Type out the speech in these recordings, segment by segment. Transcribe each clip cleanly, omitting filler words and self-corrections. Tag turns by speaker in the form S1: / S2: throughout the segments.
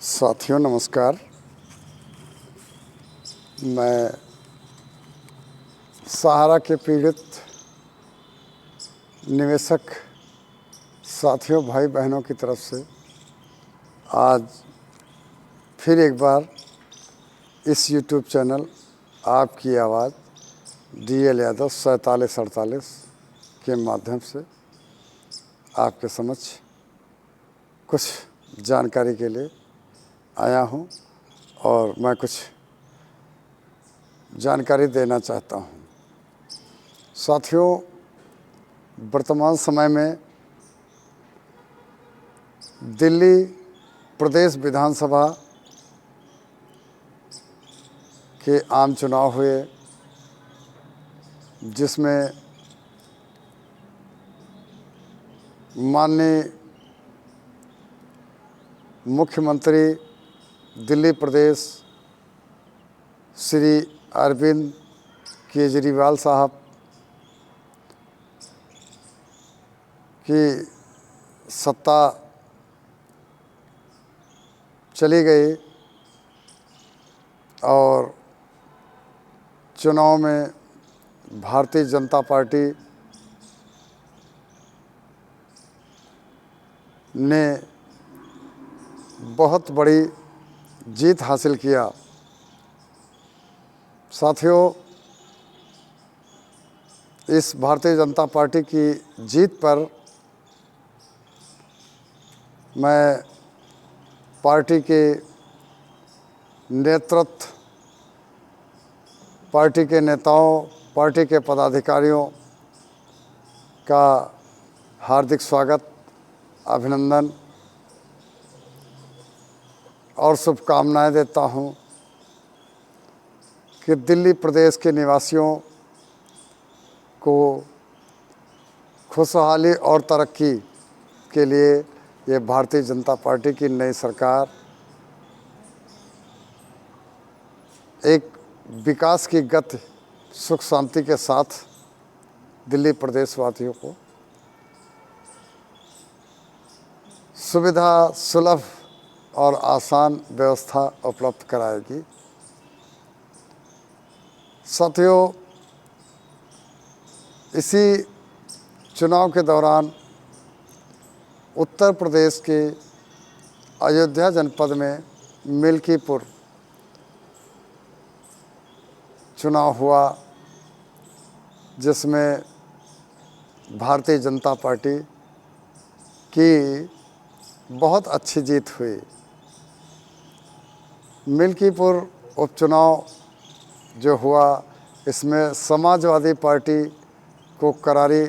S1: साथियों नमस्कार। मैं सहारा के पीड़ित निवेशक साथियों भाई बहनों की तरफ से आज फिर एक बार इस YouTube चैनल आपकी आवाज़ DL यादव 4748 के माध्यम से आपके समक्ष कुछ जानकारी के लिए आया हूं और मैं कुछ जानकारी देना चाहता हूं। साथियों, वर्तमान समय में दिल्ली प्रदेश विधानसभा के आम चुनाव हुए, जिसमें माननीय मुख्यमंत्री दिल्ली प्रदेश श्री अरविंद केजरीवाल साहब की सत्ता चली गई और चुनाव में भारतीय जनता पार्टी ने बहुत बड़ी जीत हासिल किया। साथियों, इस भारतीय जनता पार्टी की जीत पर मैं पार्टी के नेतृत्व, पार्टी के नेताओं, पार्टी के पदाधिकारियों का हार्दिक स्वागत, अभिनंदन और शुभकामनाएं देता हूं कि दिल्ली प्रदेश के निवासियों को खुशहाली और तरक्की के लिए ये भारतीय जनता पार्टी की नई सरकार एक विकास की गति, सुख शांति के साथ दिल्ली प्रदेशवासियों को सुविधा, सुलभ और आसान व्यवस्था उपलब्ध कराएगी। साथियों, इसी चुनाव के दौरान उत्तर प्रदेश के अयोध्या जनपद में मिल्कीपुर चुनाव हुआ, जिसमें भारतीय जनता पार्टी की बहुत अच्छी जीत हुई। मिल्कीपुर उपचुनाव जो हुआ, इसमें समाजवादी पार्टी को करारी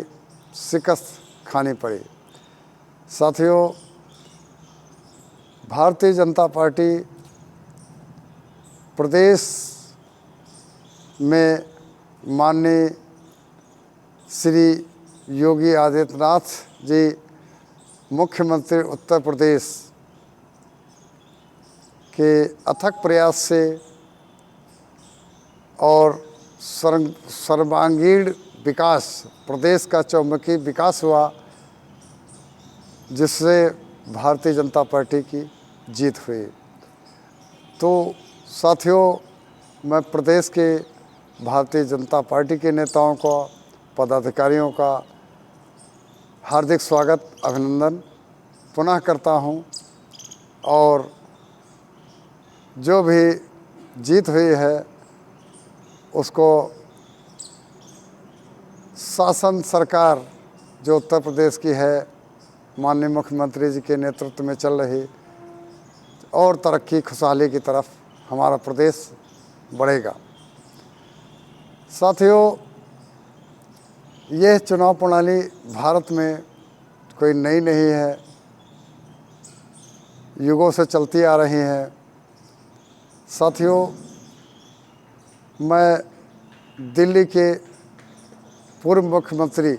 S1: शिकस्त खानी पड़ी। साथियों, भारतीय जनता पार्टी प्रदेश में माननीय श्री योगी आदित्यनाथ जी मुख्यमंत्री उत्तर प्रदेश के अथक प्रयास से और सर्वांगीण विकास, प्रदेश का चौमुखी विकास हुआ, जिससे भारतीय जनता पार्टी की जीत हुई। तो साथियों, मैं प्रदेश के भारतीय जनता पार्टी के नेताओं को, पदाधिकारियों का हार्दिक स्वागत, अभिनंदन पुनः करता हूं और जो भी जीत हुई है उसको शासन सरकार जो उत्तर प्रदेश की है, माननीय मुख्यमंत्री जी के नेतृत्व में चल रही, और तरक्की खुशहाली की तरफ हमारा प्रदेश बढ़ेगा। साथियों, यह चुनाव प्रणाली भारत में कोई नई नहीं है, युगों से चलती आ रही है। साथियों, मैं दिल्ली के पूर्व मुख्यमंत्री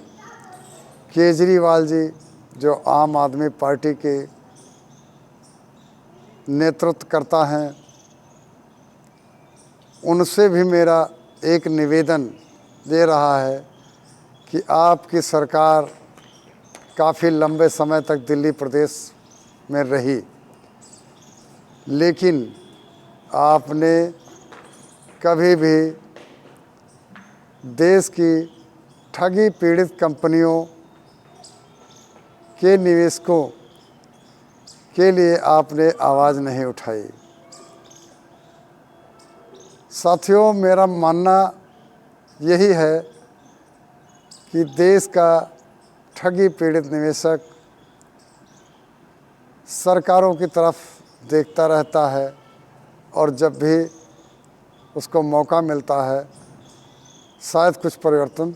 S1: केजरीवाल जी, जो आम आदमी पार्टी के नेतृत्व करता हैं, उनसे भी मेरा एक निवेदन दे रहा है कि आपकी सरकार काफ़ी लंबे समय तक दिल्ली प्रदेश में रही, लेकिन आपने कभी भी देश की ठगी पीड़ित कंपनियों के निवेशकों के लिए आपने आवाज़ नहीं उठाई। साथियों, मेरा मानना यही है कि देश का ठगी पीड़ित निवेशक सरकारों की तरफ देखता रहता है और जब भी उसको मौका मिलता है शायद कुछ परिवर्तन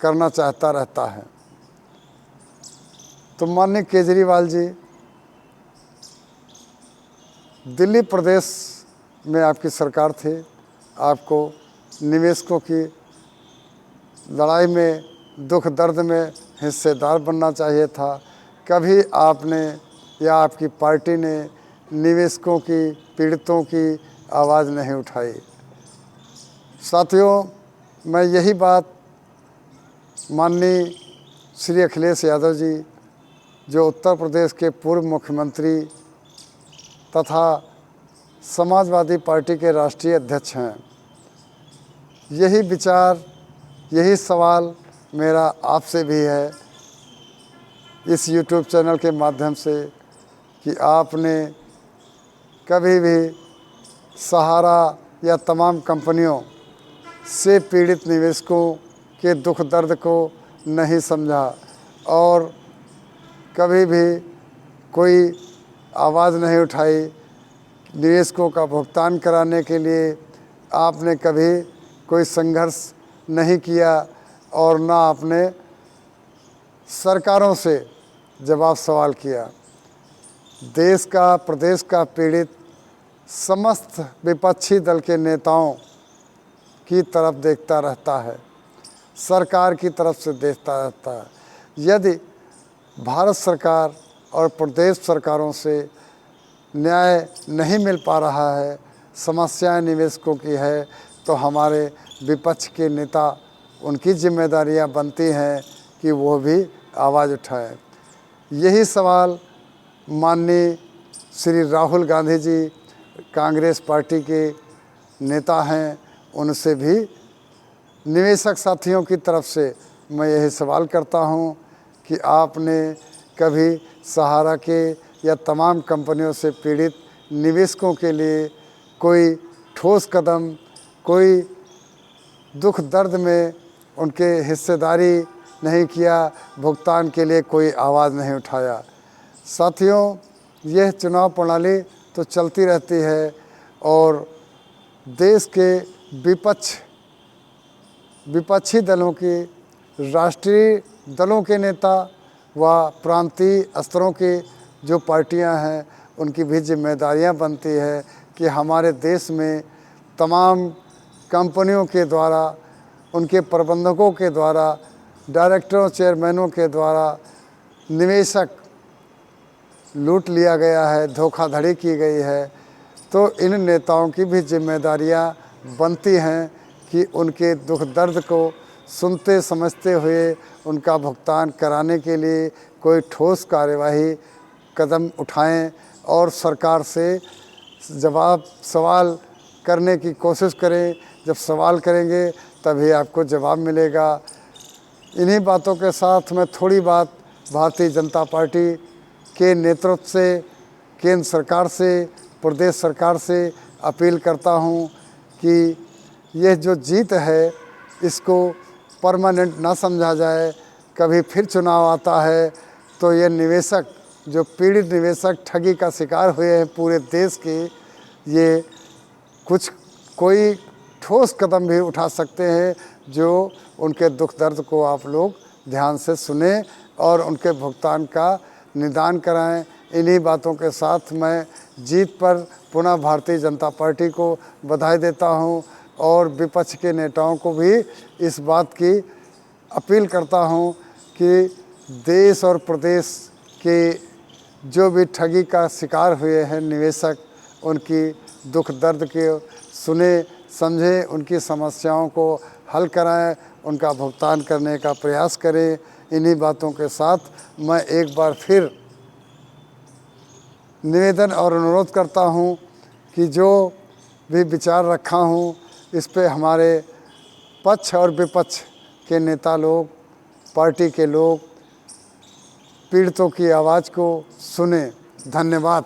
S1: करना चाहता रहता है। तो माननीय केजरीवाल जी, दिल्ली प्रदेश में आपकी सरकार थी, आपको निवेशकों की लड़ाई में, दुख दर्द में हिस्सेदार बनना चाहिए था। कभी आपने या आपकी पार्टी ने निवेशकों की, पीड़ितों की आवाज़ नहीं उठाई। साथियों, मैं यही बात माननीय श्री अखिलेश यादव जी, जो उत्तर प्रदेश के पूर्व मुख्यमंत्री तथा समाजवादी पार्टी के राष्ट्रीय अध्यक्ष हैं, यही विचार, यही सवाल मेरा आपसे भी है इस YouTube चैनल के माध्यम से कि आपने कभी भी सहारा या तमाम कंपनियों से पीड़ित निवेशकों के दुख दर्द को नहीं समझा और कभी भी कोई आवाज़ नहीं उठाई। निवेशकों का भुगतान कराने के लिए आपने कभी कोई संघर्ष नहीं किया और ना आपने सरकारों से जवाब सवाल किया। देश का, प्रदेश का पीड़ित समस्त विपक्षी दल के नेताओं की तरफ देखता रहता है, सरकार की तरफ से देखता रहता है। यदि भारत सरकार और प्रदेश सरकारों से न्याय नहीं मिल पा रहा है, समस्याएं निवेशकों की है, तो हमारे विपक्ष के नेता, उनकी जिम्मेदारियां बनती हैं कि वो भी आवाज़ उठाएं। यही सवाल माननीय श्री राहुल गांधी जी, कांग्रेस पार्टी के नेता हैं, उनसे भी निवेशक साथियों की तरफ से मैं यही सवाल करता हूं कि आपने कभी सहारा के या तमाम कंपनियों से पीड़ित निवेशकों के लिए कोई ठोस कदम, कोई दुख दर्द में उनके हिस्सेदारी नहीं किया, भुगतान के लिए कोई आवाज़ नहीं उठाया। साथियों, यह चुनाव प्रणाली तो चलती रहती है और देश के विपक्षी दलों की, राष्ट्रीय दलों के नेता व प्रांतीय स्तरों की जो पार्टियां हैं, उनकी भी जिम्मेदारियां बनती है कि हमारे देश में तमाम कंपनियों के द्वारा, उनके प्रबंधकों के द्वारा, डायरेक्टरों, चेयरमैनों के द्वारा निवेशक लूट लिया गया है, धोखाधड़ी की गई है। तो इन नेताओं की भी जिम्मेदारियां बनती हैं कि उनके दुख दर्द को सुनते समझते हुए उनका भुगतान कराने के लिए कोई ठोस कार्यवाही कदम उठाएं और सरकार से जवाब सवाल करने की कोशिश करें। जब सवाल करेंगे तभी आपको जवाब मिलेगा। इन्हीं बातों के साथ मैं थोड़ी बात भारतीय जनता पार्टी के नेतृत्व से, केंद्र सरकार से, प्रदेश सरकार से अपील करता हूं कि यह जो जीत है इसको परमानेंट ना समझा जाए। कभी फिर चुनाव आता है तो ये निवेशक, जो पीड़ित निवेशक ठगी का शिकार हुए हैं पूरे देश के, ये कोई ठोस कदम भी उठा सकते हैं जो उनके दुख दर्द को आप लोग ध्यान से सुने और उनके भुगतान का निदान कराएं। इन्हीं बातों के साथ मैं जीत पर पुनः भारतीय जनता पार्टी को बधाई देता हूं और विपक्ष के नेताओं को भी इस बात की अपील करता हूं कि देश और प्रदेश के जो भी ठगी का शिकार हुए हैं निवेशक, उनकी दुख दर्द के सुने समझें, उनकी समस्याओं को हल कराएं, उनका भुगतान करने का प्रयास करें। इन्हीं बातों के साथ मैं एक बार फिर निवेदन और अनुरोध करता हूँ कि जो भी विचार रखा हूँ इस पे हमारे पक्ष और विपक्ष के नेता लोग, पार्टी के लोग पीड़ितों की आवाज़ को सुने। धन्यवाद।